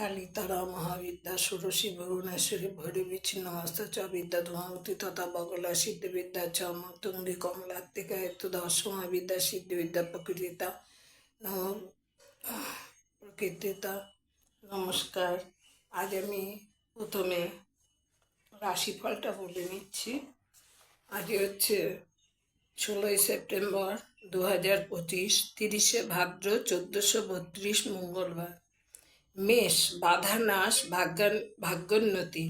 কালীতারা মহাবিদ্যা ষোড়শী ভুবনেশ্বরী ভৈরবীচ্ছিন্ন নমস্তে চ বিদ্যা ধূমাবতী তথা বগলা সিদ্ধিবিদ্যা চ তুঙ্গি কমলাত্মিকা হেতু দশমা বিদ্যা সিদ্ধিবিদ্যা প্রকৃতিতা নম প্রকৃতিতা। নমস্কার। আজ আমি প্রথমে রাশিফলটা বলে নিচ্ছি। আজ হচ্ছে 16ই সেপ্টেম্বর 2025, 30শে ভাদ্র 1432 মঙ্গলবার। মেষ বাধা নাশ ভাগ্যোন্নতি,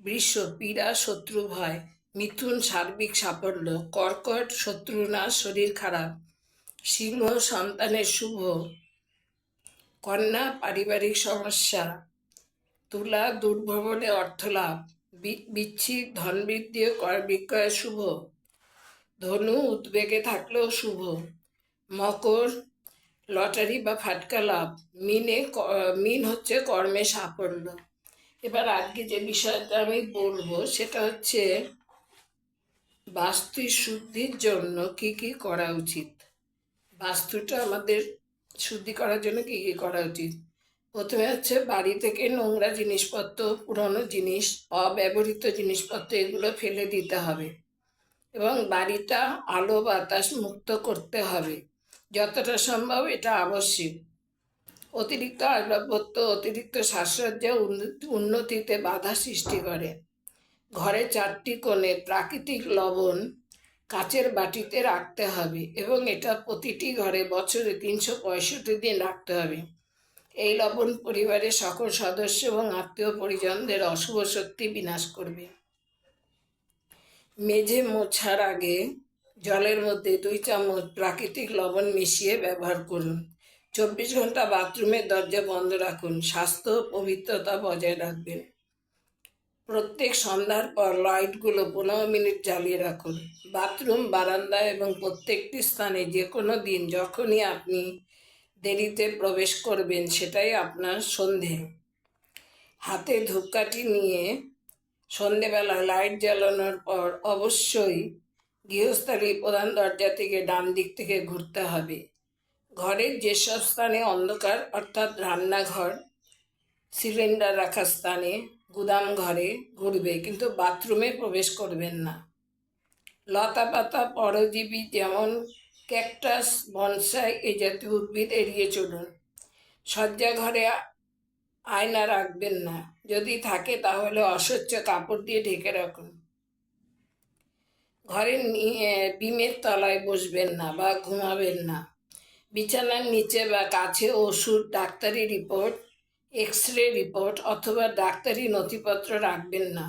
বৃষ পীড়া শত্রু ভয়, মিথুন সার্বিক সাফল্য, কর্কট শত্রুনাশ শরীর খারাপ, সিংহ সন্তানের শুভ, কন্যা পারিবারিক সমস্যা, তুলা দুর্ভবনে অর্থলাভ, বৃশ্চিক ধনবৃদ্ধি ও ক্রয় বিক্রয় শুভ, ধনু উদ্বেগে থাকলেও শুভ, মকর লটারি বা ফাটকা লাভ, মিন হচ্ছে কর্মে সাফল্য। এবার আজকে যে বিষয়টা আমি বলবো সেটা হচ্ছে বাস্তু শুদ্ধির জন্য কি কি করা উচিত। বাস্তুটা আমাদের শুদ্ধি করার জন্য কি কি করা উচিত। প্রথমে হচ্ছে বাড়ি থেকে নোংরা জিনিসপত্র, পুরনো জিনিস, অব্যবহৃত জিনিসপত্র এগুলো ফেলে দিতে হবে এবং বাড়িটা আলো বাতাস মুক্ত করতে হবে যতটা সম্ভব। এটা আবশ্যিক। অতিরিক্ত আসবাবপত্র, অতিরিক্ত সাজসজ্জা উন্নতিতে বাধা সৃষ্টি করে। ঘরে 4টি কোণে প্রাকৃতিক লবণ কাচের বাটিতে রাখতে হবে এবং এটা প্রতিটি ঘরে বছরে 365 দিন রাখতে হবে। এই লবণ পরিবারের সকল সদস্য এবং আত্মীয় পরিজনদের অশুভ শক্তি বিনাশ করবে। মেঝে মোছার আগে জলের মধ্যে 2 চামচ প্রাকৃতিক লবণ মিশিয়ে ব্যবহার করুন। 24 ঘন্টা বাথরুমের দরজা বন্ধ রাখুন। স্বাস্থ্য পবিত্রতা বজায় রাখবেন। প্রত্যেক সন্ধ্যার পর লাইটগুলো 15 মিনিট জ্বালিয়ে রাখুন। বাথরুম, বারান্দা এবং প্রত্যেকটি স্থানে যে কোনো দিন যখনই আপনি দেরিতে প্রবেশ করবেন সেটাই আপনার সন্ধে। হাতে ধূপকাঠি নিয়ে সন্ধেবেলা লাইট জ্বালানোর পর অবশ্যই গৃহস্থালী প্রধান দরজা থেকে ডান দিক থেকে ঘুরতে হবে। ঘরের যেসব স্থানে অন্ধকার অর্থাৎ রান্নাঘর, সিলিন্ডার রাখার স্থানে, গুদাম ঘরে ঘুরবে, কিন্তু বাথরুমে প্রবেশ করবেন না। লতা পাতা পরজীবী যেমন ক্যাকটাস, বনসাই এই জাতীয় উদ্ভিদ এড়িয়ে চলুন। শয্যাঘরে আয়না রাখবেন না, যদি থাকে তাহলে অস্বচ্ছ কাপড় দিয়ে ঢেকে রাখুন। ঘরের বিমের তলায় বসবেন না বা ঘুমাবেন না। বিছানার নিচে বা কাছে ওষুধ, ডাক্তারি রিপোর্ট, এক্সরে রিপোর্ট অথবা ডাক্তারি নথিপত্র রাখবেন না।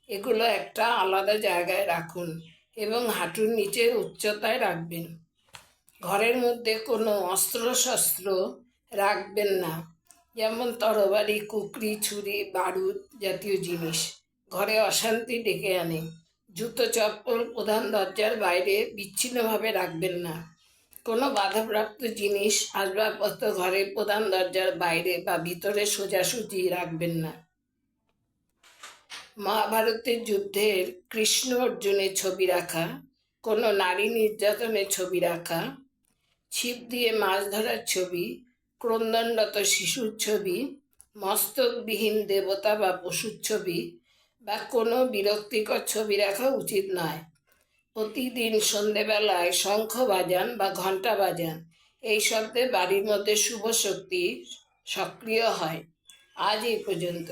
এগুলো একটা আলাদা জায়গায় রাখুন এবং হাঁটুর নিচের উচ্চতায় রাখবেন। ঘরের মধ্যে কোনো অস্ত্রশস্ত্র রাখবেন না, যেমন তরবারি, কুকরি, ছুরি, বারুদ জাতীয় জিনিস। ঘরে অশান্তি ডেকে আনে। জুতো চপ্পল প্রধান দরজার বাইরে বিচ্ছিন্নভাবে রাখবেন না। কোনো বাধাপ্রাপ্ত জিনিস, আসবাবপত্র ঘরের প্রধান দরজার বাইরে বা ভিতরে সোজাসুজি রাখবেন না। মহাভারতের যুদ্ধের কৃষ্ণ অর্জুনের ছবি রাখা, কোনো নারী নির্যাতনের ছবি রাখা, ছিপ দিয়ে মাছ ধরার ছবি, ক্রন্দনরত শিশুর ছবি, মস্তকবিহীন দেবতা বা পশুর ছবি বা কোনো বিরক্তিকর ছবি রাখা উচিত নয়। প্রতিদিন সন্ধেবেলায় শঙ্খ বাজান বা ঘণ্টা বাজান। এই শব্দে বাড়ির মধ্যে শুভ শক্তি সক্রিয় হয়। আজ এই পর্যন্ত।